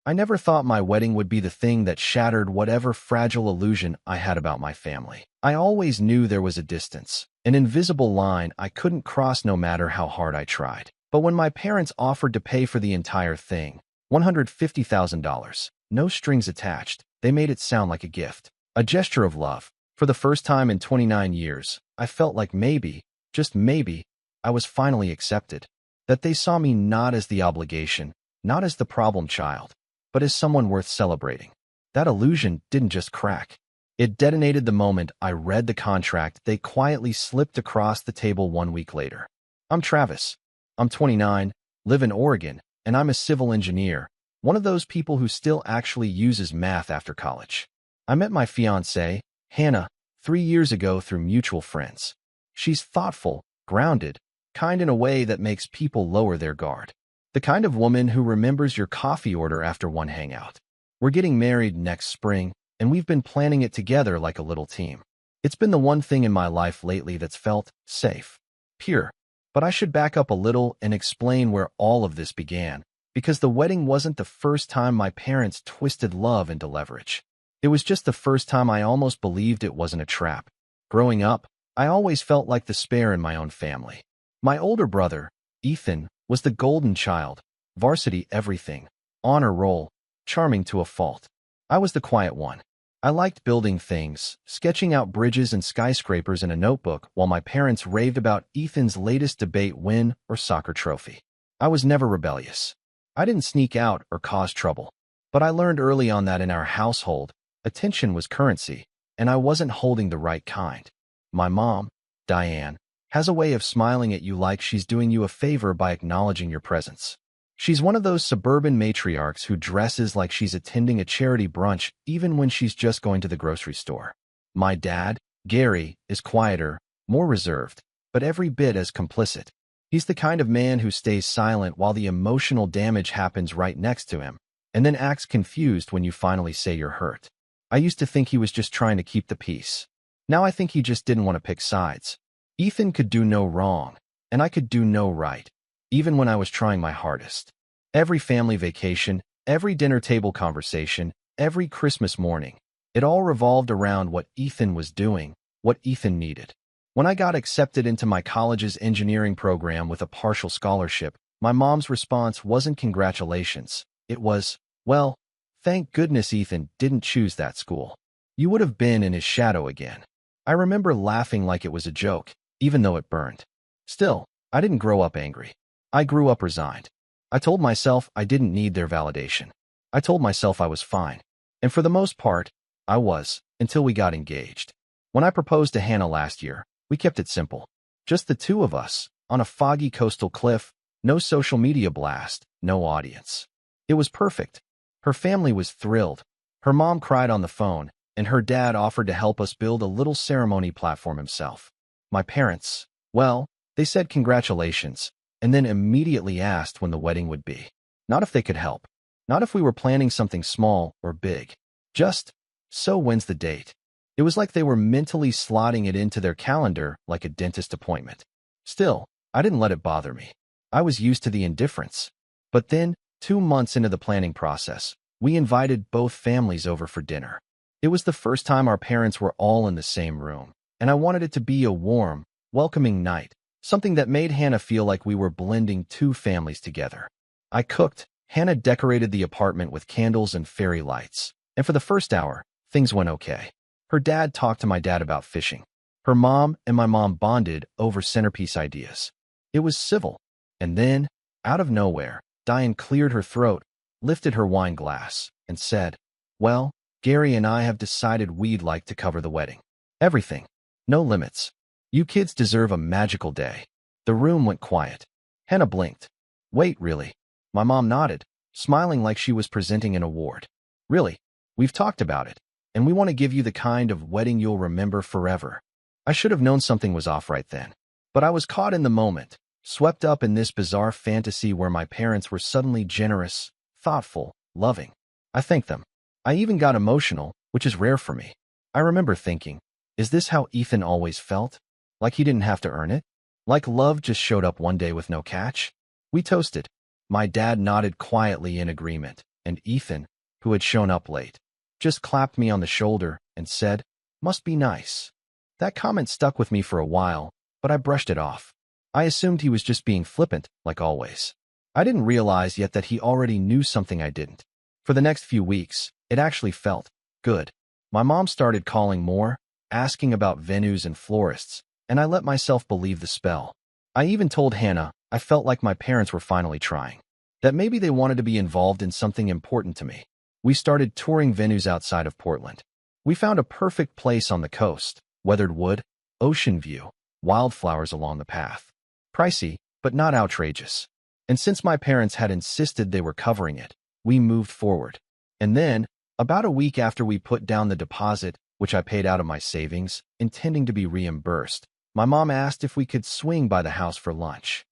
I never thought my wedding would be the thing that shattered whatever fragile illusion I had about my family. I always knew there was a distance, an invisible line I couldn't cross no matter how hard I tried. But when my parents offered to pay for the entire thing, $150,000, no strings attached, they made it sound like a gift, a gesture of love. For the first time in 29 years, I felt like maybe, just maybe, I was finally accepted. That they saw me not as the obligation, not as the problem child, but as someone worth celebrating. That illusion didn't just crack. It detonated the moment I read the contract they quietly slipped across the table 1 week later. I'm Travis. I'm 29, live in Oregon, and I'm a civil engineer, one of those people who still actually uses math after college. I met my fiancée, Hannah, 3 years ago through mutual friends. She's thoughtful, grounded, kind in a way that makes people lower their guard. The kind of woman who remembers your coffee order after one hangout. We're getting married next spring, and we've been planning it together like a little team. It's been the one thing in my life lately that's felt safe, pure. But I should back up a little and explain where all of this began, because the wedding wasn't the first time my parents twisted love into leverage. It was just the first time I almost believed it wasn't a trap. Growing up, I always felt like the spare in my own family. My older brother, Ethan, was the golden child, varsity everything, honor roll, charming to a fault. I was the quiet one. I liked building things, sketching out bridges and skyscrapers in a notebook while my parents raved about Ethan's latest debate win or soccer trophy. I was never rebellious. I didn't sneak out or cause trouble. But I learned early on that in our household, attention was currency, and I wasn't holding the right kind. My mom, Diane, has a way of smiling at you like she's doing you a favor by acknowledging your presence. She's one of those suburban matriarchs who dresses like she's attending a charity brunch even when she's just going to the grocery store. My dad, Gary, is quieter, more reserved, but every bit as complicit. He's the kind of man who stays silent while the emotional damage happens right next to him, and then acts confused when you finally say you're hurt. I used to think he was just trying to keep the peace. Now I think he just didn't want to pick sides. Ethan could do no wrong, and I could do no right, even when I was trying my hardest. Every family vacation, every dinner table conversation, every Christmas morning, it all revolved around what Ethan was doing, what Ethan needed. When I got accepted into my college's engineering program with a partial scholarship, my mom's response wasn't congratulations. It was, well, thank goodness Ethan didn't choose that school. You would have been in his shadow again. I remember laughing like it was a joke, even though it burned. Still, I didn't grow up angry. I grew up resigned. I told myself I didn't need their validation. I told myself I was fine. And for the most part, I was, until we got engaged. When I proposed to Hannah last year, we kept it simple. Just the two of us, on a foggy coastal cliff, no social media blast, no audience. It was perfect. Her family was thrilled. Her mom cried on the phone, and her dad offered to help us build a little ceremony platform himself. My parents, well, they said congratulations, and then immediately asked when the wedding would be. Not if they could help. Not if we were planning something small or big. Just, so when's the date? It was like they were mentally slotting it into their calendar like a dentist appointment. Still, I didn't let it bother me. I was used to the indifference. But then, 2 months into the planning process, we invited both families over for dinner. It was the first time our parents were all in the same room, and I wanted it to be a warm, welcoming night, something that made Hannah feel like we were blending two families together. I cooked, Hannah decorated the apartment with candles and fairy lights, and for the first hour, things went okay. Her dad talked to my dad about fishing. Her mom and my mom bonded over centerpiece ideas. It was civil. And then, out of nowhere, Diane cleared her throat, lifted her wine glass, and said, well, Gary and I have decided we'd like to cover the wedding. Everything. No limits. You kids deserve a magical day. The room went quiet. Hannah blinked. Wait, really? My mom nodded, smiling like she was presenting an award. Really? We've talked about it, and we want to give you the kind of wedding you'll remember forever. I should have known something was off right then. But I was caught in the moment, swept up in this bizarre fantasy where my parents were suddenly generous, thoughtful, loving. I thanked them. I even got emotional, which is rare for me. I remember thinking, is this how Ethan always felt? Like he didn't have to earn it? Like love just showed up one day with no catch? We toasted. My dad nodded quietly in agreement, and Ethan, who had shown up late, just clapped me on the shoulder and said, "Must be nice." That comment stuck with me for a while, but I brushed it off. I assumed he was just being flippant, like always. I didn't realize yet that he already knew something I didn't. For the next few weeks, it actually felt good. My mom started calling more, asking about venues and florists, and I let myself believe the spell. I even told Hannah I felt like my parents were finally trying, that maybe they wanted to be involved in something important to me. We started touring venues outside of Portland. We found a perfect place on the coast, weathered wood, ocean view, wildflowers along the path. Pricey, but not outrageous. And since my parents had insisted they were covering it, we moved forward. And then, about a week after we put down the deposit, which I paid out of my savings, intending to be reimbursed, my mom asked if we could swing by the house for lunch.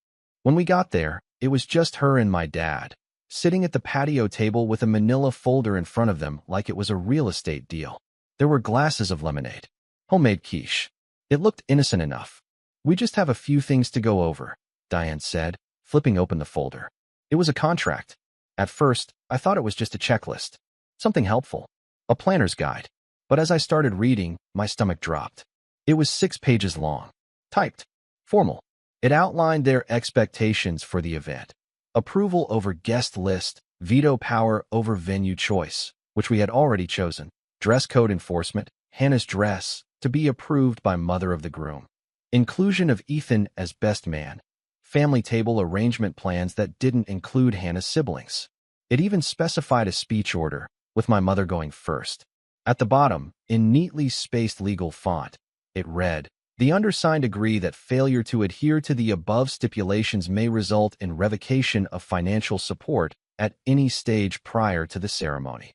When we got there, it was just her and my dad, sitting at the patio table with a manila folder in front of them like it was a real estate deal. There were glasses of lemonade, homemade quiche. It looked innocent enough. "We just have a few things to go over," Diane said, flipping open the folder. It was a contract. At first, I thought it was just a checklist, something helpful, a planner's guide. But as I started reading, my stomach dropped. It was 6 pages long, typed, formal. It outlined their expectations for the event. Approval over guest list, veto power over venue choice, which we had already chosen, dress code enforcement, Hannah's dress, to be approved by mother of the groom, inclusion of Ethan as best man, family table arrangement plans that didn't include Hannah's siblings. It even specified a speech order, with my mother going first. At the bottom, in neatly spaced legal font, it read, "The undersigned agree that failure to adhere to the above stipulations may result in revocation of financial support at any stage prior to the ceremony."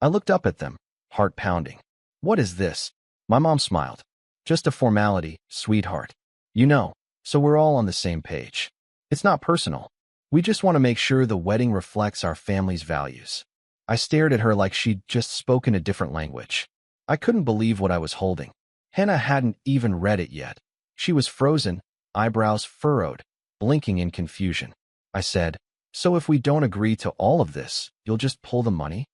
I looked up at them, heart pounding. "What is this?" My mom smiled. "Just a formality, sweetheart. You know, so we're all on the same page. It's not personal. We just want to make sure the wedding reflects our family's values." I stared at her like she'd just spoken a different language. I couldn't believe what I was holding. Hannah hadn't even read it yet. She was frozen, eyebrows furrowed, blinking in confusion. I said, "So if we don't agree to all of this, you'll just pull the money?"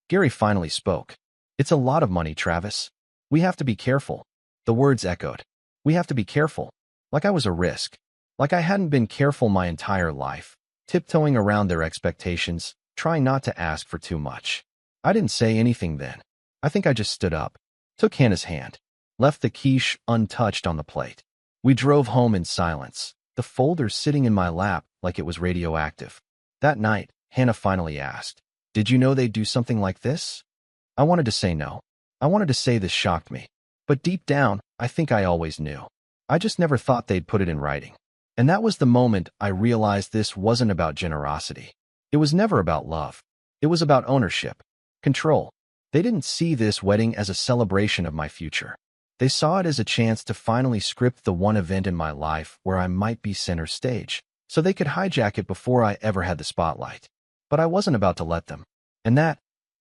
Gary finally spoke. "It's a lot of money, Travis. We have to be careful." The words echoed. "We have to be careful." Like I was a risk. Like I hadn't been careful my entire life, tiptoeing around their expectations, trying not to ask for too much. I didn't say anything then. I think I just stood up, took Hannah's hand, left the quiche untouched on the plate. We drove home in silence, the folder sitting in my lap like it was radioactive. That night, Hannah finally asked, "Did you know they'd do something like this?" I wanted to say no. I wanted to say this shocked me. But deep down, I think I always knew. I just never thought they'd put it in writing. And that was the moment I realized this wasn't about generosity. It was never about love. It was about ownership, control. They didn't see this wedding as a celebration of my future. They saw it as a chance to finally script the one event in my life where I might be center stage, so they could hijack it before I ever had the spotlight. But I wasn't about to let them. And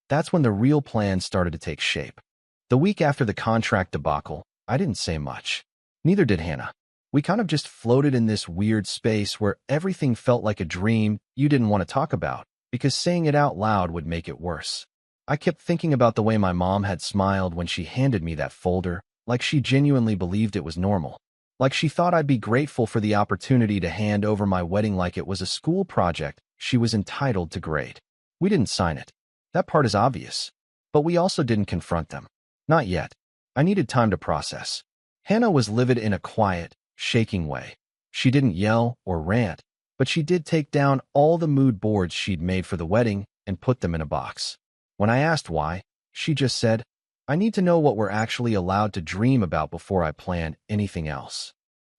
that's when the real plan started to take shape. The week after the contract debacle, I didn't say much. Neither did Hannah. We kind of just floated in this weird space where everything felt like a dream you didn't want to talk about, because saying it out loud would make it worse. I kept thinking about the way my mom had smiled when she handed me that folder, like she genuinely believed it was normal. Like she thought I'd be grateful for the opportunity to hand over my wedding like it was a school project she was entitled to grade. We didn't sign it. That part is obvious. But we also didn't confront them. Not yet. I needed time to process. Hannah was livid in a quiet, shaking way. She didn't yell or rant, but she did take down all the mood boards she'd made for the wedding and put them in a box. When I asked why, she just said, "I need to know what we're actually allowed to dream about before I plan anything else."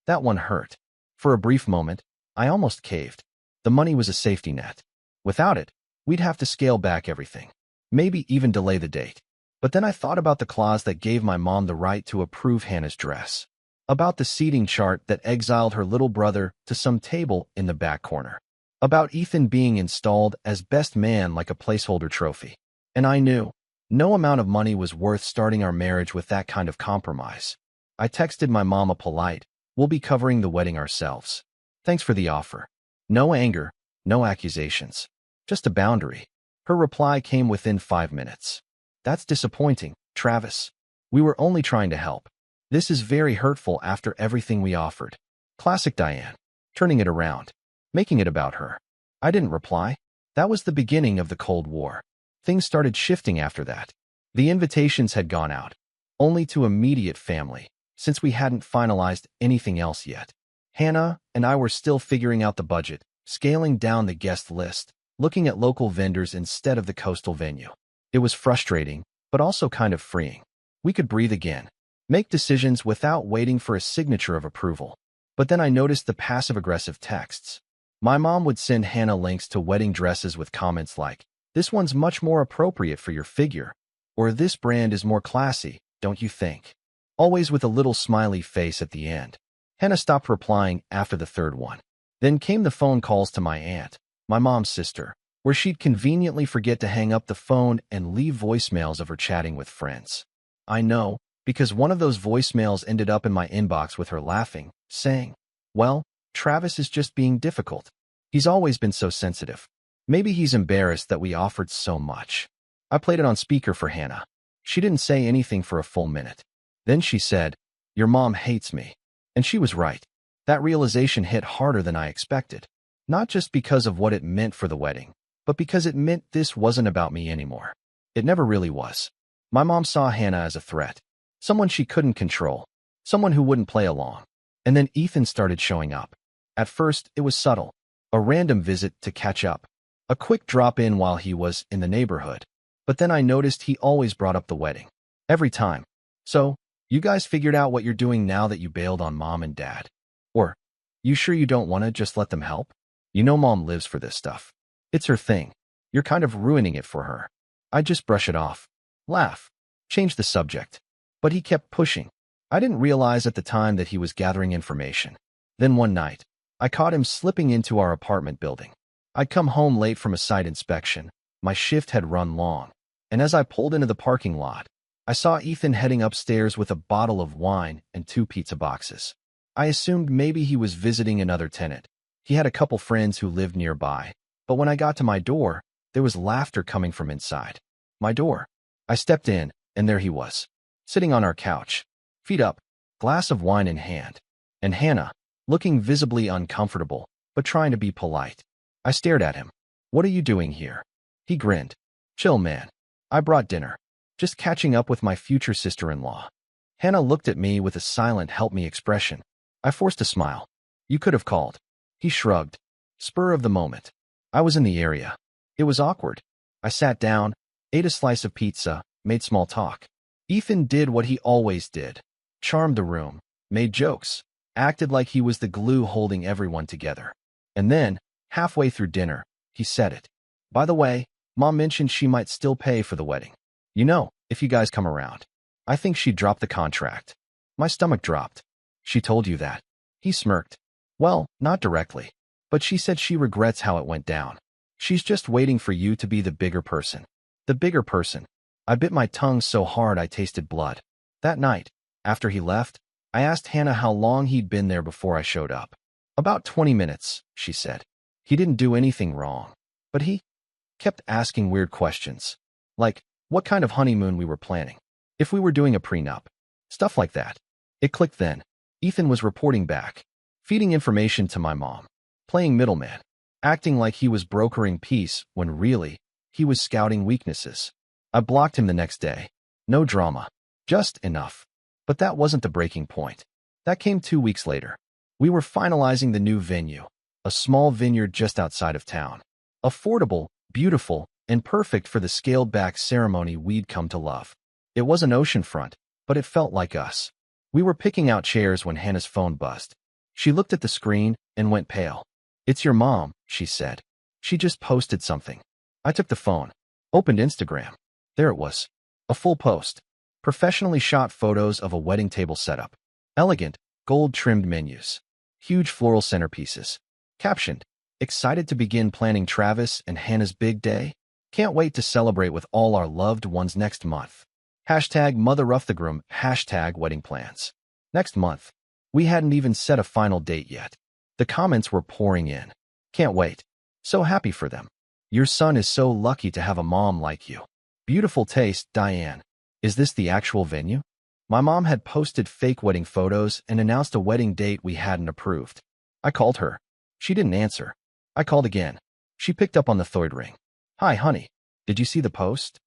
That one hurt. For a brief moment, I almost caved. The money was a safety net. Without it, we'd have to scale back everything. Maybe even delay the date. But then I thought about the clause that gave my mom the right to approve Hannah's dress. About the seating chart that exiled her little brother to some table in the back corner. About Ethan being installed as best man like a placeholder trophy. And I knew no amount of money was worth starting our marriage with that kind of compromise. I texted my mom a polite, "We'll be covering the wedding ourselves. Thanks for the offer." No anger, no accusations. Just a boundary. Her reply came within 5 minutes. That's disappointing, Travis. We were only trying to help. This is very hurtful after everything we offered. Classic Diane. Turning it around. Making it about her. I didn't reply. That was the beginning of the Cold War. Things started shifting after that. The invitations had gone out. Only to immediate family, since we hadn't finalized anything else yet. Hannah and I were still figuring out the budget, scaling down the guest list, looking at local vendors instead of the coastal venue. It was frustrating, but also kind of freeing. We could breathe again, make decisions without waiting for a signature of approval. But then I noticed the passive-aggressive texts. My mom would send Hannah links to wedding dresses with comments like, "This one's much more appropriate for your figure," or "This brand is more classy, don't you think?" Always with a little smiley face at the end. Hannah stopped replying after the third one. Then came the phone calls to my aunt, my mom's sister, where she'd conveniently forget to hang up the phone and leave voicemails of her chatting with friends. I know, because one of those voicemails ended up in my inbox with her laughing, saying, "Well, Travis is just being difficult. He's always been so sensitive. Maybe he's embarrassed that we offered so much." I played it on speaker for Hannah. She didn't say anything for a full minute. Then she said, "Your mom hates me." And she was right. That realization hit harder than I expected. Not just because of what it meant for the wedding, but because it meant this wasn't about me anymore. It never really was. My mom saw Hannah as a threat. Someone she couldn't control. Someone who wouldn't play along. And then Ethan started showing up. At first, it was subtle. A random visit to catch up. A quick drop-in while he was in the neighborhood. But then I noticed he always brought up the wedding. Every time. "So, you guys figured out what you're doing now that you bailed on mom and dad? Or, you sure you don't want to just let them help? You know mom lives for this stuff. It's her thing. You're kind of ruining it for her." I'd just brush it off. Laugh. Change the subject. But he kept pushing. I didn't realize at the time that he was gathering information. Then one night, I caught him slipping into our apartment building. I'd come home late from a site inspection. My shift had run long. And as I pulled into the parking lot, I saw Ethan heading upstairs with a bottle of wine and 2 pizza boxes. I assumed maybe he was visiting another tenant. He had a couple friends who lived nearby. But when I got to my door, there was laughter coming from inside. My door. I stepped in, and there he was, sitting on our couch, feet up, glass of wine in hand. And Hannah, looking visibly uncomfortable, but trying to be polite. I stared at him. "What are you doing here?" He grinned. "Chill, man. I brought dinner. Just catching up with my future sister-in-law." Hannah looked at me with a silent help-me expression. I forced a smile. "You could have called." He shrugged. Spur of the moment. I was in the area. It was awkward. I sat down, ate a slice of pizza, made small talk. Ethan did what he always did. Charmed the room, made jokes, acted like he was the glue holding everyone together. And then, halfway through dinner, he said it. "By the way, Mom mentioned she might still pay for the wedding. You know, if you guys come around." I think she dropped the contract. My stomach dropped. "She told you that?" He smirked. "Well, not directly. But she said she regrets how it went down. She's just waiting for you to be the bigger person." The bigger person. I bit my tongue so hard I tasted blood. That night, after he left, I asked Hannah how long he'd been there before I showed up. "About 20 minutes, she said. "He didn't do anything wrong. But he kept asking weird questions. Like, what kind of honeymoon we were planning. If we were doing a prenup. Stuff like that." It clicked then. Ethan was reporting back. Feeding information to my mom. Playing middleman. Acting like he was brokering peace when really, he was scouting weaknesses. I blocked him the next day. No drama. Just enough. But that wasn't the breaking point. That came 2 weeks later. We were finalizing the new venue. A small vineyard just outside of town. Affordable, beautiful, and perfect for the scaled-back ceremony we'd come to love. It was an oceanfront, but it felt like us. We were picking out chairs when Hannah's phone buzzed. She looked at the screen and went pale. "It's your mom," she said. "She just posted something." I took the phone, opened Instagram. There it was. A full post. Professionally shot photos of a wedding table setup. Elegant, gold-trimmed menus. Huge floral centerpieces. Captioned, "Excited to begin planning Travis and Hannah's big day? Can't wait to celebrate with all our loved ones next month. Hashtag mother of the groom, hashtag wedding plans." Next month. We hadn't even set a final date yet. The comments were pouring in. "Can't wait. So happy for them. Your son is so lucky to have a mom like you. Beautiful taste, Diane. Is this the actual venue? My mom had posted fake wedding photos and announced a wedding date we hadn't approved. I called her. She didn't answer. I called again. She picked up on the third ring. Hi, honey. Did you see the post?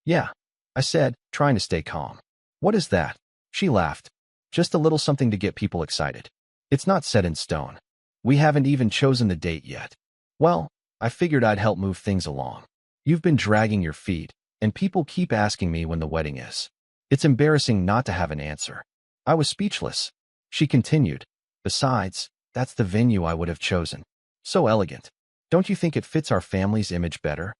Yeah, I said, trying to stay calm. What is that? She laughed. Just a little something to get people excited. It's not set in stone. We haven't even chosen the date yet. Well, I figured I'd help move things along. You've been dragging your feet, and people keep asking me when the wedding is. It's embarrassing not to have an answer. I was speechless. She continued. Besides, that's the venue I would have chosen. So elegant. Don't you think it fits our family's image better?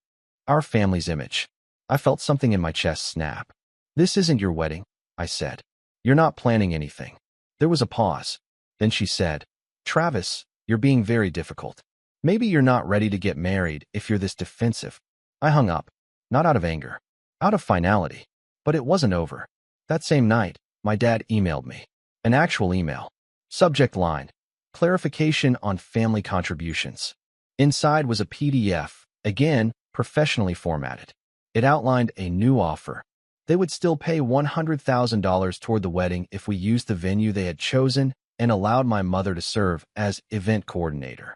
Our family's image. I felt something in my chest snap. This isn't your wedding, I said. You're not planning anything. There was a pause. Then she said, Travis, you're being very difficult. Maybe you're not ready to get married if you're this defensive. I hung up, not out of anger, out of finality. But it wasn't over. That same night, my dad emailed me. An actual email. Subject line, clarification on family contributions. Inside was a PDF, again, professionally formatted. It outlined a new offer. They would still pay $100,000 toward the wedding if we used the venue they had chosen and allowed my mother to serve as event coordinator.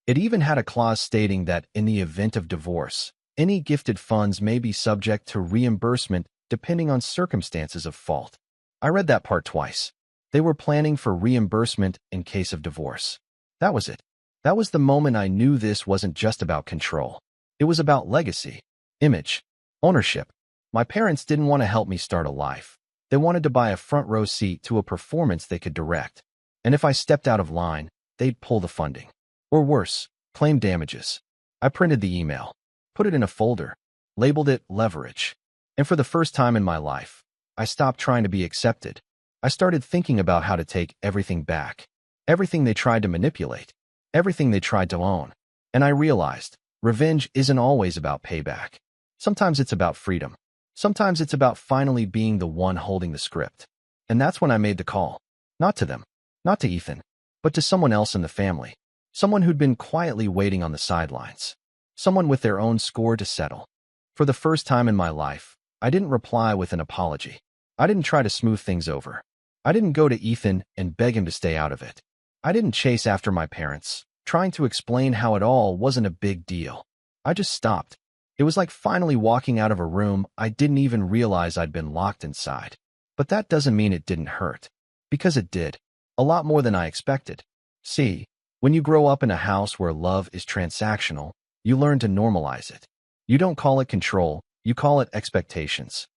It even had a clause stating that in the event of divorce, any gifted funds may be subject to reimbursement depending on circumstances of fault. I read that part twice. They were planning for reimbursement in case of divorce. That was it. That was the moment I knew this wasn't just about control. It was about legacy, image, ownership. My parents didn't want to help me start a life. They wanted to buy a front row seat to a performance they could direct. And if I stepped out of line, they'd pull the funding. Or worse, claim damages. I printed the email, put it in a folder, labeled it leverage. And for the first time in my life, I stopped trying to be accepted. I started thinking about how to take everything back. Everything they tried to manipulate. Everything they tried to own. And I realized, revenge isn't always about payback. Sometimes it's about freedom. Sometimes it's about finally being the one holding the script. And that's when I made the call. Not to them. Not to Ethan. But to someone else in the family. Someone who'd been quietly waiting on the sidelines. Someone with their own score to settle. For the first time in my life, I didn't reply with an apology. I didn't try to smooth things over. I didn't go to Ethan and beg him to stay out of it. I didn't chase after my parents, trying to explain how it all wasn't a big deal. I just stopped. It was like finally walking out of a room I didn't even realize I'd been locked inside. But that doesn't mean it didn't hurt. Because it did. A lot more than I expected. See, when you grow up in a house where love is transactional, you learn to normalize it. You don't call it control, you call it expectations.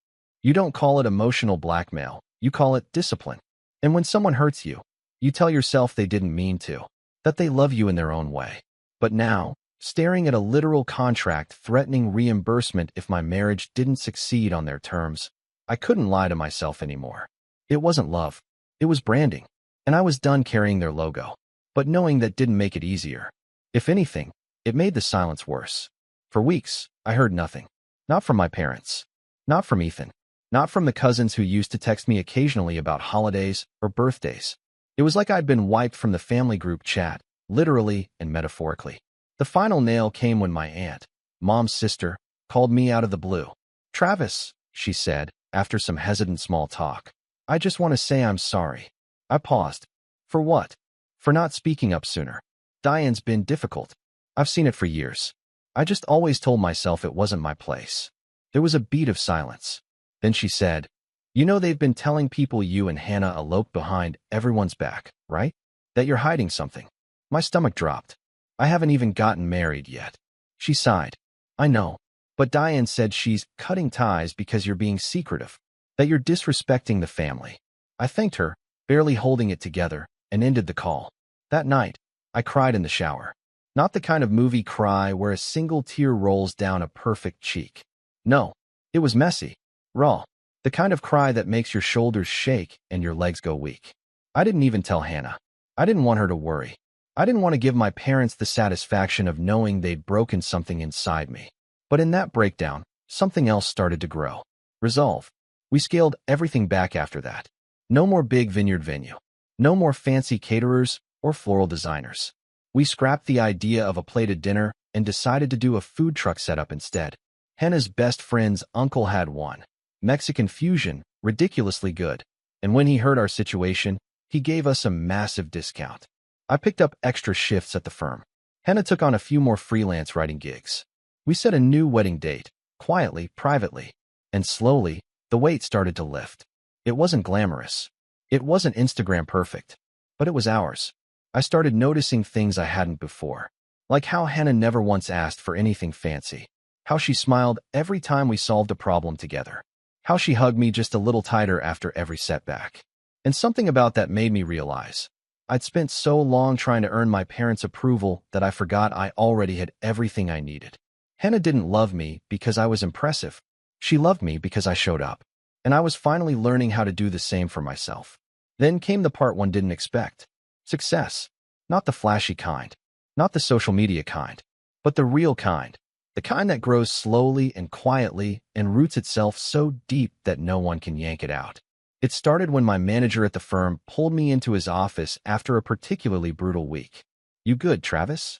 You don't call it emotional blackmail, you call it discipline. And when someone hurts you, you tell yourself they didn't mean to, that they love you in their own way. But now, staring at a literal contract threatening reimbursement if my marriage didn't succeed on their terms, I couldn't lie to myself anymore. It wasn't love. It was branding. And I was done carrying their logo. But knowing that didn't make it easier. If anything, it made the silence worse. For weeks, I heard nothing. Not from my parents. Not from Ethan. Not from the cousins who used to text me occasionally about holidays or birthdays. It was like I'd been wiped from the family group chat, literally and metaphorically. The final nail came when my aunt, Mom's sister, called me out of the blue. Travis, she said, after some hesitant small talk. I just want to say I'm sorry. I paused. For what? For not speaking up sooner. Diane's been difficult. I've seen it for years. I just always told myself it wasn't my place. There was a beat of silence. Then she said, You know they've been telling people you and Hannah eloped behind everyone's back, right? That you're hiding something. My stomach dropped. I haven't even gotten married yet. She sighed. I know. But Diane said she's cutting ties because you're being secretive. That you're disrespecting the family. I thanked her, barely holding it together, and ended the call. That night, I cried in the shower. Not the kind of movie cry where a single tear rolls down a perfect cheek. No, it was messy, raw, the kind of cry that makes your shoulders shake and your legs go weak. I didn't even tell Hannah. I didn't want her to worry. I didn't want to give my parents the satisfaction of knowing they'd broken something inside me. But in that breakdown, something else started to grow. Resolve. We scaled everything back after that. No more big vineyard venue. No more fancy caterers or floral designers. We scrapped the idea of a plated dinner and decided to do a food truck setup instead. Hannah's best friend's uncle had one. Mexican fusion, ridiculously good. And when he heard our situation, he gave us a massive discount. I picked up extra shifts at the firm. Hannah took on a few more freelance writing gigs. We set a new wedding date, quietly, privately. And slowly, the weight started to lift. It wasn't glamorous. It wasn't Instagram perfect. But it was ours. I started noticing things I hadn't before. Like how Hannah never once asked for anything fancy. How she smiled every time we solved a problem together. How she hugged me just a little tighter after every setback. And something about that made me realize I'd spent so long trying to earn my parents' approval that I forgot I already had everything I needed. Hannah didn't love me because I was impressive. She loved me because I showed up. And I was finally learning how to do the same for myself. Then came the part one didn't expect. Success. Not the flashy kind. Not the social media kind. But the real kind. The kind that grows slowly and quietly and roots itself so deep that no one can yank it out. It started when my manager at the firm pulled me into his office after a particularly brutal week. "You good, Travis?"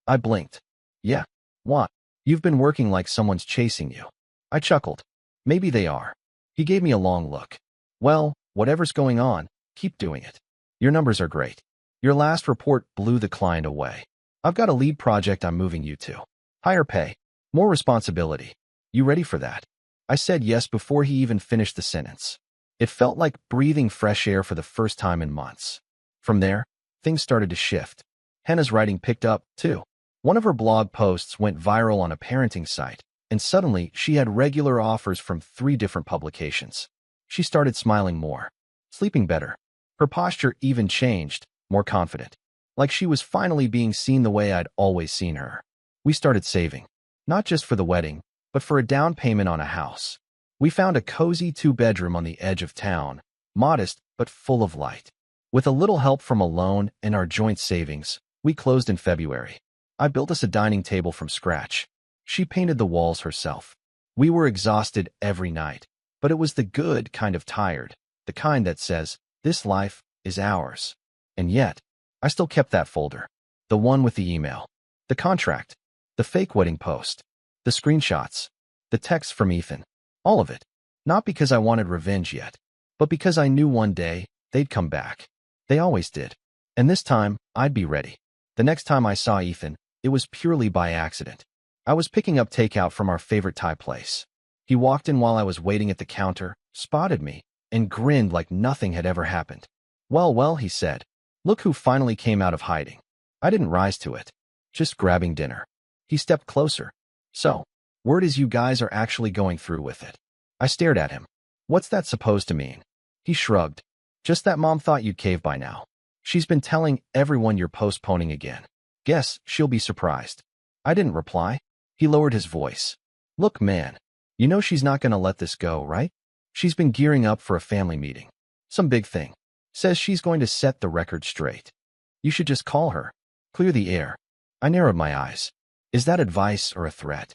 I blinked. "Yeah. What?" "You've been working like someone's chasing you." I chuckled. "Maybe they are." He gave me a long look. "Well, whatever's going on, keep doing it. Your numbers are great. Your last report blew the client away. I've got a lead project I'm moving you to. Higher pay. More responsibility. You ready for that?" I said yes before he even finished the sentence. It felt like breathing fresh air for the first time in months. From there, things started to shift. Hannah's writing picked up, too. One of her blog posts went viral on a parenting site, and suddenly she had regular offers from 3 different publications. She started smiling more, sleeping better. Her posture even changed, more confident. Like she was finally being seen the way I'd always seen her. We started saving. Not just for the wedding, but for a down payment on a house. We found a cozy 2-bedroom on the edge of town, modest but full of light. With a little help from a loan and our joint savings, we closed in February. I built us a dining table from scratch. She painted the walls herself. We were exhausted every night, but it was the good kind of tired, the kind that says, "This life is ours." And yet, I still kept that folder. The one with the email, the contract, the fake wedding post, the screenshots, the text from Ethan, all of it. Not because I wanted revenge yet, but because I knew one day they'd come back. They always did. And this time, I'd be ready. The next time I saw Ethan, it was purely by accident. I was picking up takeout from our favorite Thai place. He walked in while I was waiting at the counter, spotted me, and grinned like nothing had ever happened. Well, he said. "Look who finally came out of hiding." I didn't rise to it. Just grabbing dinner. He stepped closer. "So, word is you guys are actually going through with it." I stared at him. "What's that supposed to mean?" He shrugged. "Just that Mom thought you'd cave by now. She's been telling everyone you're postponing again. Guess she'll be surprised." I didn't reply. He lowered his voice. "Look, man, you know she's not going to let this go, right? She's been gearing up for a family meeting. Some big thing. Says she's going to set the record straight. You should just call her. Clear the air." I narrowed my eyes. Is that advice or a threat?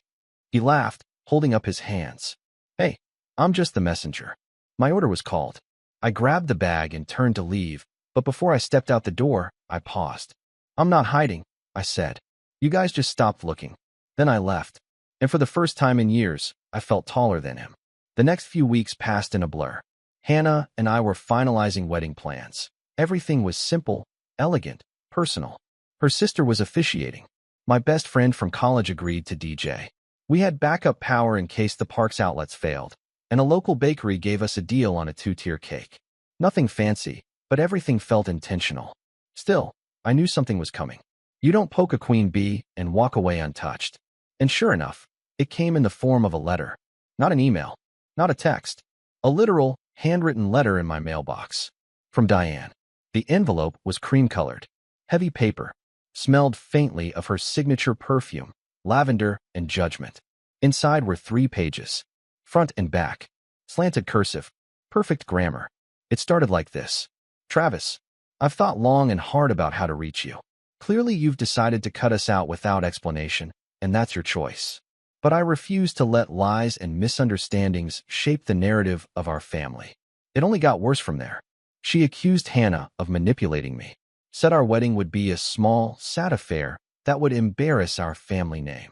He laughed, holding up his hands. "Hey, I'm just the messenger." My order was called. I grabbed the bag and turned to leave, but before I stepped out the door, I paused. "I'm not hiding," I said. "You guys just stopped looking." Then I left. And for the first time in years, I felt taller than him. The next few weeks passed in a blur. Hannah and I were finalizing wedding plans. Everything was simple, elegant, personal. Her sister was officiating. My best friend from college agreed to DJ. We had backup power in case the park's outlets failed, and a local bakery gave us a deal on a 2-tier cake. Nothing fancy, but everything felt intentional. Still, I knew something was coming. You don't poke a queen bee and walk away untouched. And sure enough, it came in the form of a letter. Not an email, not a text. A literal, handwritten letter in my mailbox. From Diane. The envelope was cream-colored. Heavy paper. Smelled faintly of her signature perfume, lavender and judgment. Inside were 3 pages. Front and back. Slanted cursive. Perfect grammar. It started like this. "Travis, I've thought long and hard about how to reach you. Clearly you've decided to cut us out without explanation, and that's your choice. But I refuse to let lies and misunderstandings shape the narrative of our family." It only got worse from there. She accused Hannah of manipulating me. Said our wedding would be a small, sad affair that would embarrass our family name.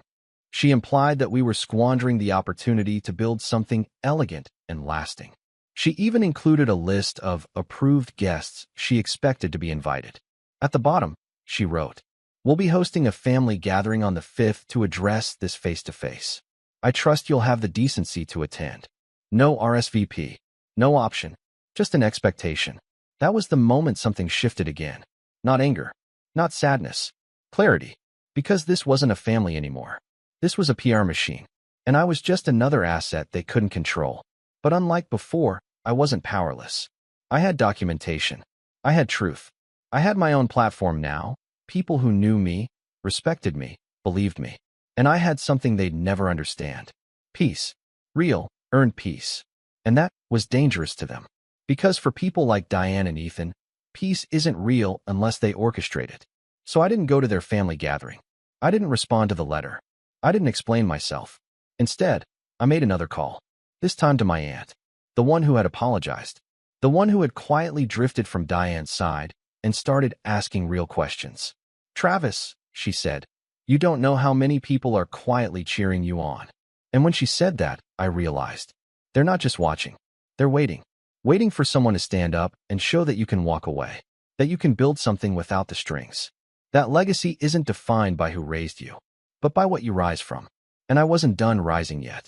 She implied that we were squandering the opportunity to build something elegant and lasting. She even included a list of approved guests she expected to be invited. At the bottom, she wrote, "We'll be hosting a family gathering on the 5th to address this face-to-face. I trust you'll have the decency to attend. No RSVP, no option, just an expectation." That was the moment something shifted again. Not anger, not sadness, clarity. Because this wasn't a family anymore. This was a PR machine, and I was just another asset they couldn't control. But unlike before, I wasn't powerless. I had documentation. I had truth. I had my own platform now, people who knew me, respected me, believed me. And I had something they'd never understand. Peace. Real, earned peace. And that was dangerous to them. Because for people like Diane and Ethan, peace isn't real unless they orchestrate it. So I didn't go to their family gathering. I didn't respond to the letter. I didn't explain myself. Instead, I made another call. This time to my aunt. The one who had apologized. The one who had quietly drifted from Diane's side and started asking real questions. "Travis," she said, "you don't know how many people are quietly cheering you on." And when she said that, I realized, they're not just watching. They're waiting. Waiting for someone to stand up and show that you can walk away. That you can build something without the strings. That legacy isn't defined by who raised you, but by what you rise from. And I wasn't done rising yet.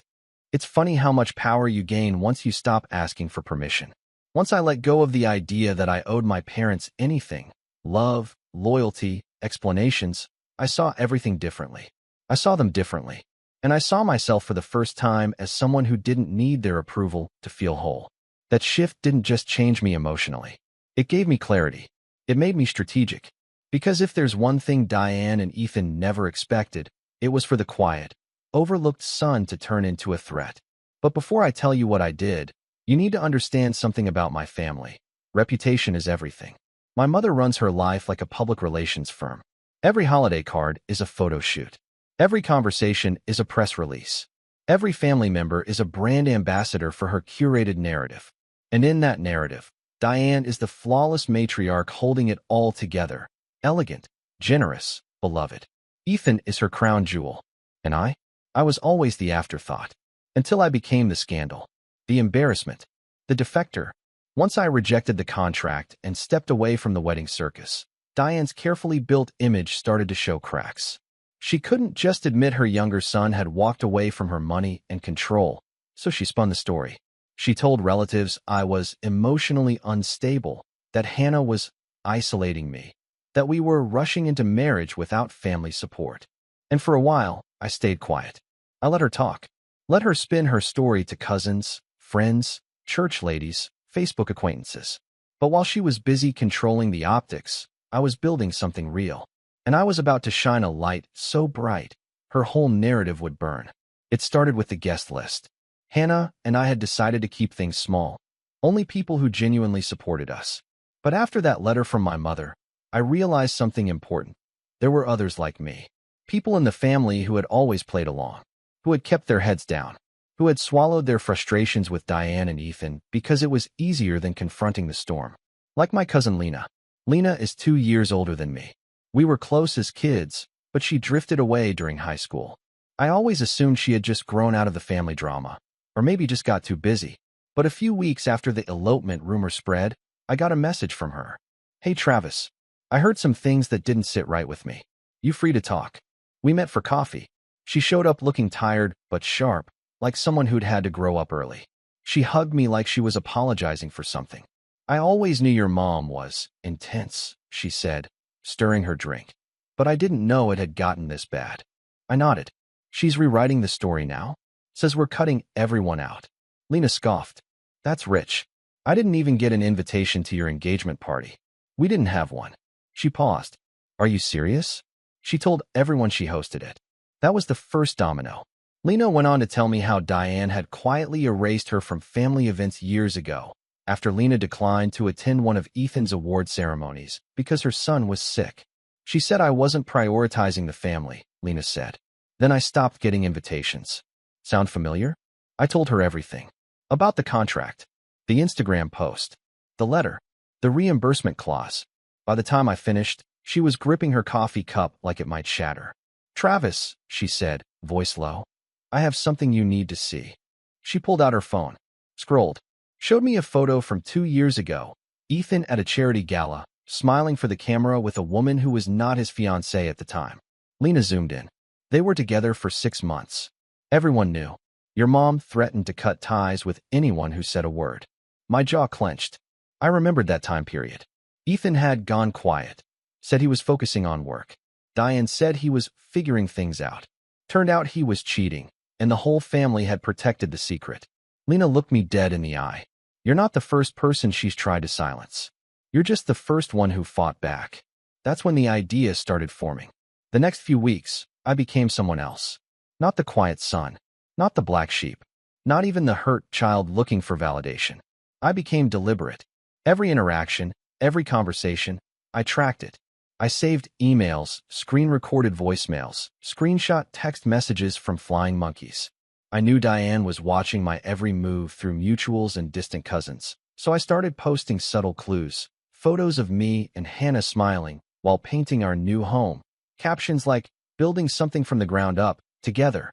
It's funny how much power you gain once you stop asking for permission. Once I let go of the idea that I owed my parents anything, love, loyalty, explanations, I saw everything differently. I saw them differently. And I saw myself for the first time as someone who didn't need their approval to feel whole. That shift didn't just change me emotionally. It gave me clarity. It made me strategic. Because if there's one thing Diane and Ethan never expected, it was for the quiet, overlooked son to turn into a threat. But before I tell you what I did, you need to understand something about my family. Reputation is everything. My mother runs her life like a public relations firm. Every holiday card is a photo shoot. Every conversation is a press release. Every family member is a brand ambassador for her curated narrative. And in that narrative, Diane is the flawless matriarch holding it all together. Elegant, generous, beloved. Ethan is her crown jewel. And I was always the afterthought. Until I became the scandal. The embarrassment. The defector. Once I rejected the contract and stepped away from the wedding circus, Diane's carefully built image started to show cracks. She couldn't just admit her younger son had walked away from her money and control, so she spun the story. She told relatives I was emotionally unstable, that Hannah was isolating me, that we were rushing into marriage without family support. And for a while, I stayed quiet. I let her talk. Let her spin her story to cousins, friends, church ladies, Facebook acquaintances. But while she was busy controlling the optics, I was building something real. And I was about to shine a light so bright, her whole narrative would burn. It started with the guest list. Hannah and I had decided to keep things small. Only people who genuinely supported us. But after that letter from my mother, I realized something important. There were others like me. People in the family who had always played along. Who had kept their heads down. Who had swallowed their frustrations with Diane and Ethan because it was easier than confronting the storm. Like my cousin Lena. Lena is 2 years older than me. We were close as kids, but she drifted away during high school. I always assumed she had just grown out of the family drama, or maybe just got too busy. But a few weeks after the elopement rumor spread, I got a message from her. "Hey Travis, I heard some things that didn't sit right with me. You free to talk?" We met for coffee. She showed up looking tired but sharp, like someone who'd had to grow up early. She hugged me like she was apologizing for something. "I always knew your mom was intense," she said, stirring her drink. "But I didn't know it had gotten this bad." I nodded. "She's rewriting the story now? Says we're cutting everyone out." Lena scoffed. "That's rich. I didn't even get an invitation to your engagement party. We didn't have one." She paused. "Are you serious?" She told everyone she hosted it. That was the first domino. Lena went on to tell me how Diane had quietly erased her from family events years ago, after Lena declined to attend one of Ethan's award ceremonies because her son was sick. She said I wasn't prioritizing the family, Lena said. Then I stopped getting invitations. Sound familiar? I told her everything. About the contract, the Instagram post, the letter, the reimbursement clause. By the time I finished, She was gripping her coffee cup like it might shatter. "Travis," she said, voice low, "I have something you need to see." She pulled out her phone, scrolled, showed me a photo from 2 years ago. Ethan at a charity gala, smiling for the camera with a woman who was not his fiancée at the time. Lena zoomed in. They were together for 6 months. Everyone knew. Your mom threatened to cut ties with anyone who said a word. My jaw clenched. I remembered that time period. Ethan had gone quiet, said he was focusing on work. Diane said he was figuring things out. Turned out he was cheating, and the whole family had protected the secret. Lena looked me dead in the eye. You're not the first person she's tried to silence. You're just the first one who fought back. That's when the idea started forming. The next few weeks, I became someone else. Not the quiet son, not the black sheep, not even the hurt child looking for validation. I became deliberate. Every interaction, every conversation, I tracked it. I saved emails, screen-recorded voicemails, screenshot text messages from flying monkeys. I knew Diane was watching my every move through mutuals and distant cousins, so I started posting subtle clues, photos of me and Hannah smiling while painting our new home, captions like, "Building something from the ground up, together."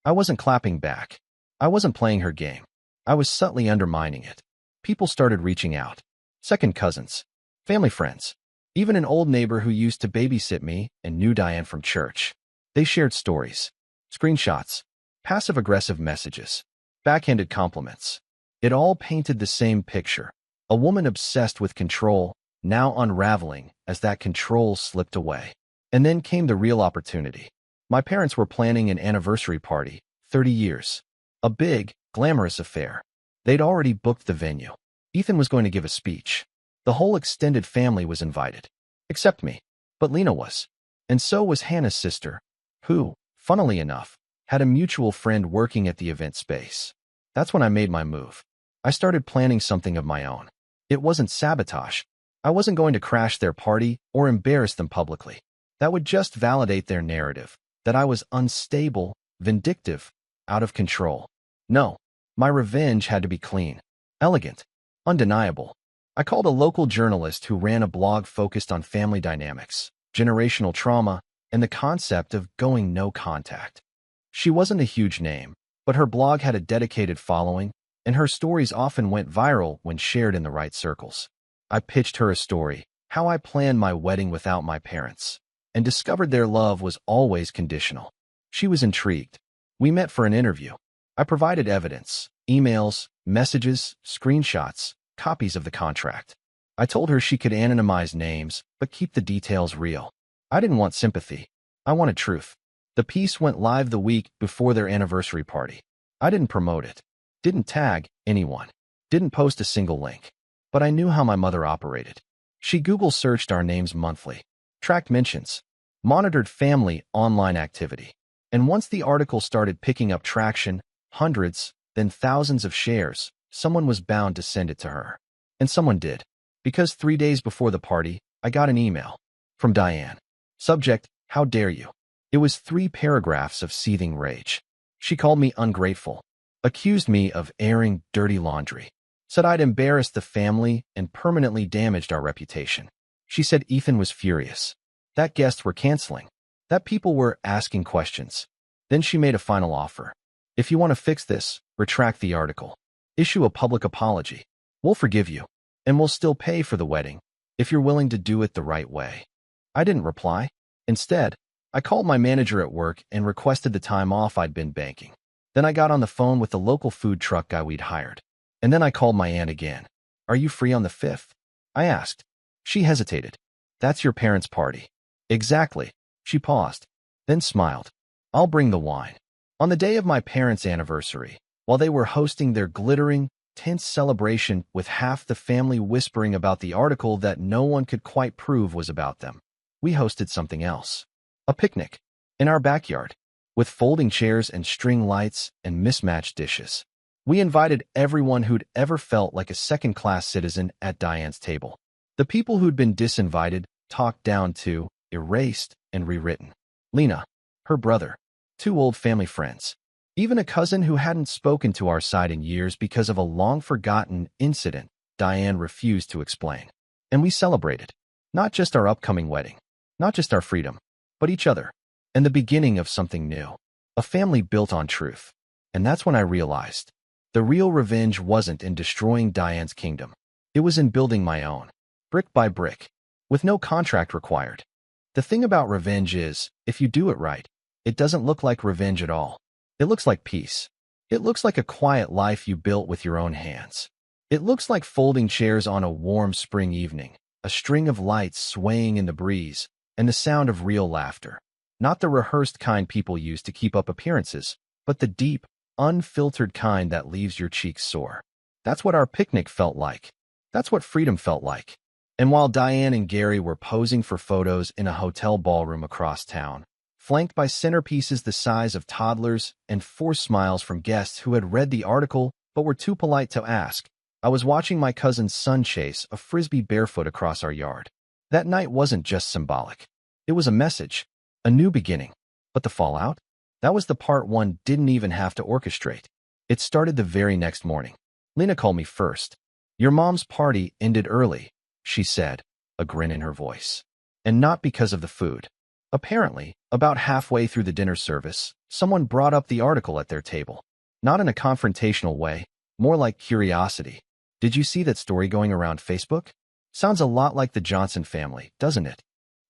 I wasn't clapping back. I wasn't playing her game. I was subtly undermining it. People started reaching out. Second cousins, family friends, even an old neighbor who used to babysit me and knew Diane from church. They shared stories, screenshots, passive-aggressive messages, backhanded compliments. It all painted the same picture. A woman obsessed with control, now unraveling as that control slipped away. And then came the real opportunity. My parents were planning an anniversary party, 30 years. A big, glamorous affair. They'd already booked the venue. Ethan was going to give a speech. The whole extended family was invited. Except me. But Lena was. And so was Hannah's sister, who, funnily enough, had a mutual friend working at the event space. That's when I made my move. I started planning something of my own. It wasn't sabotage. I wasn't going to crash their party or embarrass them publicly. That would just validate their narrative, that I was unstable, vindictive, out of control. No, my revenge had to be clean, elegant, undeniable. I called a local journalist who ran a blog focused on family dynamics, generational trauma, and the concept of going no contact. She wasn't a huge name, but her blog had a dedicated following, and her stories often went viral when shared in the right circles. I pitched her a story, how I planned my wedding without my parents, and discovered their love was always conditional. She was intrigued. We met for an interview. I provided evidence, emails, messages, screenshots, copies of the contract. I told her she could anonymize names, but keep the details real. I didn't want sympathy. I wanted truth. The piece went live the week before their anniversary party. I didn't promote it. Didn't tag anyone. Didn't post a single link. But I knew how my mother operated. She Google searched our names monthly, tracked mentions, monitored family online activity. And once the article started picking up traction, hundreds, then thousands of shares, someone was bound to send it to her. And someone did. Because 3 days before the party, I got an email from Diane. Subject, "How dare you?" It was 3 paragraphs of seething rage. She called me ungrateful, accused me of airing dirty laundry, said I'd embarrassed the family and permanently damaged our reputation. She said Ethan was furious, that guests were canceling, that people were asking questions. Then she made a final offer. If you want to fix this, retract the article. Issue a public apology. We'll forgive you, and we'll still pay for the wedding, if you're willing to do it the right way. I didn't reply. Instead, I called my manager at work and requested the time off I'd been banking. Then I got on the phone with the local food truck guy we'd hired. And then I called my aunt again. "Are you free on the 5th? I asked. She hesitated. "That's your parents' party." "Exactly." She paused, then smiled. "I'll bring the wine." On the day of my parents' anniversary, while they were hosting their glittering, tense celebration with half the family whispering about the article that no one could quite prove was about them, we hosted something else. A picnic. In our backyard. With folding chairs and string lights and mismatched dishes. We invited everyone who'd ever felt like a second-class citizen at Diane's table. The people who'd been disinvited, talked down to, erased, and rewritten. Lena, her brother, 2 old family friends, even a cousin who hadn't spoken to our side in years because of a long-forgotten incident Diane refused to explain. And we celebrated. Not just our upcoming wedding, Not just our freedom, but each other. And the beginning of something new. A family built on truth. And that's when I realized the real revenge wasn't in destroying Diane's kingdom. It was in building my own, brick by brick, with no contract required. The thing about revenge is, if you do it right, it doesn't look like revenge at all. It looks like peace. It looks like a quiet life you built with your own hands. It looks like folding chairs on a warm spring evening, a string of lights swaying in the breeze, and the sound of real laughter. Not the rehearsed kind people use to keep up appearances, but the deep, unfiltered kind that leaves your cheeks sore. That's what our picnic felt like. That's what freedom felt like. And while Diane and Gary were posing for photos in a hotel ballroom across town, flanked by centerpieces the size of toddlers and forced smiles from guests who had read the article but were too polite to ask, I was watching my cousin's son chase a frisbee barefoot across our yard. That night wasn't just symbolic. It was a message, a new beginning. But the fallout? That was the part one didn't even have to orchestrate. It started the very next morning. Lena called me first. Your mom's party ended early, she said, a grin in her voice. And not because of the food. Apparently, about halfway through the dinner service, someone brought up the article at their table. Not in a confrontational way, more like curiosity. Did you see that story going around Facebook? Sounds a lot like the Johnson family, doesn't it?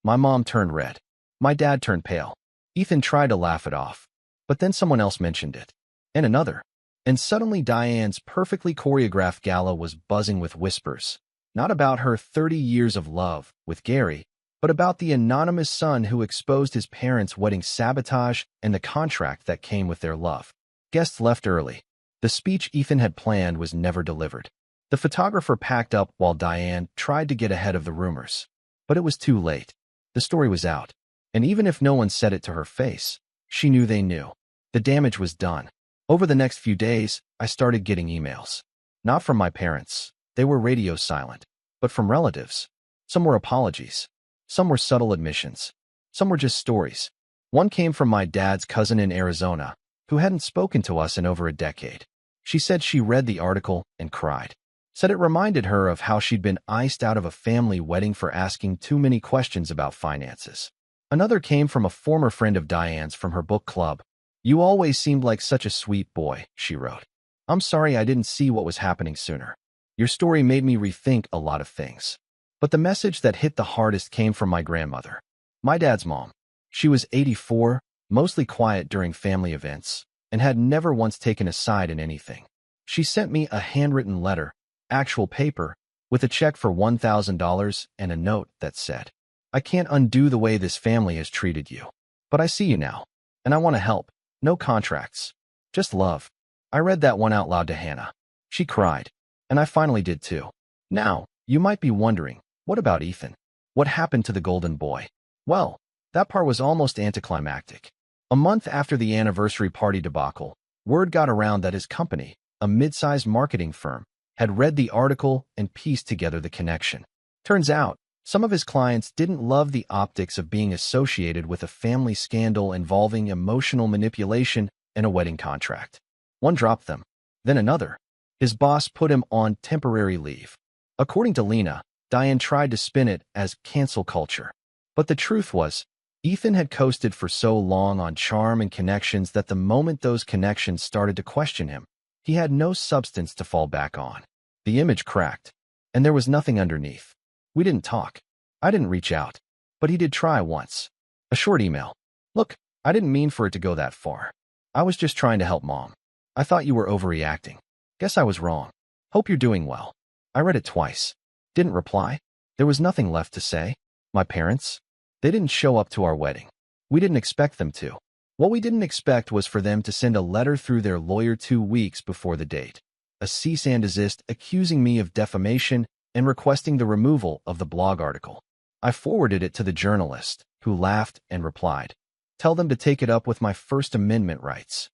My mom turned red. My dad turned pale. Ethan tried to laugh it off. But then someone else mentioned it. And another. And suddenly Diane's perfectly choreographed gala was buzzing with whispers. Not about her 30 years of love with Gary, but about the anonymous son who exposed his parents' wedding sabotage and the contract that came with their love. Guests left early. The speech Ethan had planned was never delivered. The photographer packed up while Diane tried to get ahead of the rumors. But it was too late. The story was out. And even if no one said it to her face, she knew they knew. The damage was done. Over the next few days, I started getting emails. Not from my parents. They were radio silent. But from relatives. Some were apologies. Some were subtle admissions. Some were just stories. One came from my dad's cousin in Arizona, who hadn't spoken to us in over a decade. She said she read the article and cried. Said it reminded her of how she'd been iced out of a family wedding for asking too many questions about finances. Another came from a former friend of Diane's from her book club. You always seemed like such a sweet boy, she wrote. I'm sorry I didn't see what was happening sooner. Your story made me rethink a lot of things. But the message that hit the hardest came from my grandmother. My dad's mom. She was 84, mostly quiet during family events, and had never once taken a side in anything. She sent me a handwritten letter, actual paper, with a check for $1,000 and a note that said, I can't undo the way this family has treated you. But I see you now, and I want to help. No contracts. Just love. I read that one out loud to Hannah. She cried. And I finally did too. Now, you might be wondering, what about Ethan? What happened to the golden boy? Well, that part was almost anticlimactic. A month after the anniversary party debacle, word got around that his company, a mid-sized marketing firm, had read the article and pieced together the connection. Turns out, some of his clients didn't love the optics of being associated with a family scandal involving emotional manipulation and a wedding contract. One dropped them, then another. His boss put him on temporary leave. According to Lena, Diane tried to spin it as cancel culture. But the truth was, Ethan had coasted for so long on charm and connections that the moment those connections started to question him, he had no substance to fall back on. The image cracked, and there was nothing underneath. We didn't talk. I didn't reach out. But he did try once. A short email. Look, I didn't mean for it to go that far. I was just trying to help Mom. I thought you were overreacting. Guess I was wrong. Hope you're doing well. I read it twice. Didn't reply. There was nothing left to say. My parents? They didn't show up to our wedding. We didn't expect them to. What we didn't expect was for them to send a letter through their lawyer 2 weeks before the date. A cease and desist accusing me of defamation and requesting the removal of the blog article. I forwarded it to the journalist, who laughed and replied, Tell them to take it up with my First Amendment rights.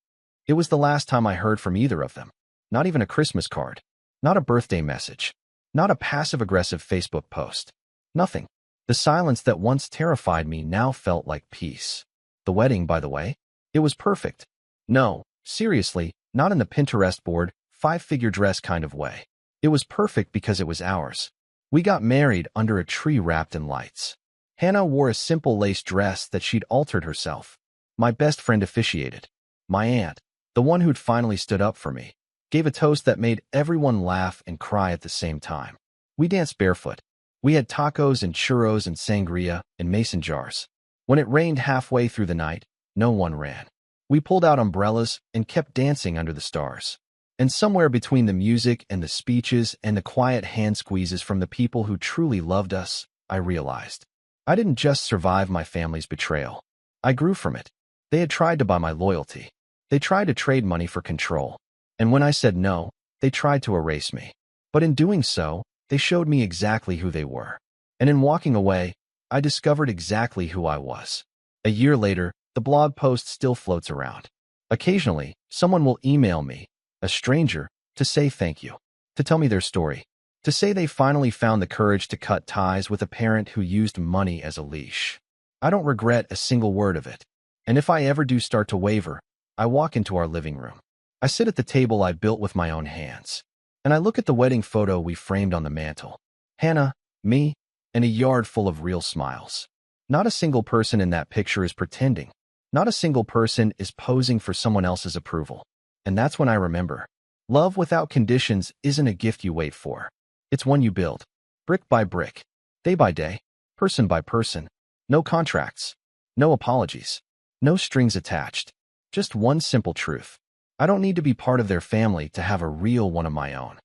It was the last time I heard from either of them. Not even a Christmas card. Not a birthday message. Not a passive-aggressive Facebook post. Nothing. The silence that once terrified me now felt like peace. The wedding, by the way, it was perfect. No, seriously, not in the Pinterest board, 5-figure dress kind of way. It was perfect because it was ours. We got married under a tree wrapped in lights. Hannah wore a simple lace dress that she'd altered herself. My best friend officiated. My aunt, the one who'd finally stood up for me, gave a toast that made everyone laugh and cry at the same time. We danced barefoot. We had tacos and churros and sangria in mason jars. When it rained halfway through the night, no one ran. We pulled out umbrellas and kept dancing under the stars. And somewhere between the music and the speeches and the quiet hand squeezes from the people who truly loved us, I realized I didn't just survive my family's betrayal. I grew from it. They had tried to buy my loyalty. They tried to trade money for control. And when I said no, they tried to erase me. But in doing so, they showed me exactly who they were. And in walking away, I discovered exactly who I was. A year later, the blog post still floats around. Occasionally, someone will email me, a stranger, to say thank you, to tell me their story, to say they finally found the courage to cut ties with a parent who used money as a leash. I don't regret a single word of it. And if I ever do start to waver, I walk into our living room. I sit at the table I built with my own hands. And I look at the wedding photo we framed on the mantle. Hannah, me, and a yard full of real smiles. Not a single person in that picture is pretending. Not a single person is posing for someone else's approval. And that's when I remember. Love without conditions isn't a gift you wait for. It's one you build. Brick by brick. Day by day. Person by person. No contracts. No apologies. No strings attached. Just one simple truth. I don't need to be part of their family to have a real one of my own.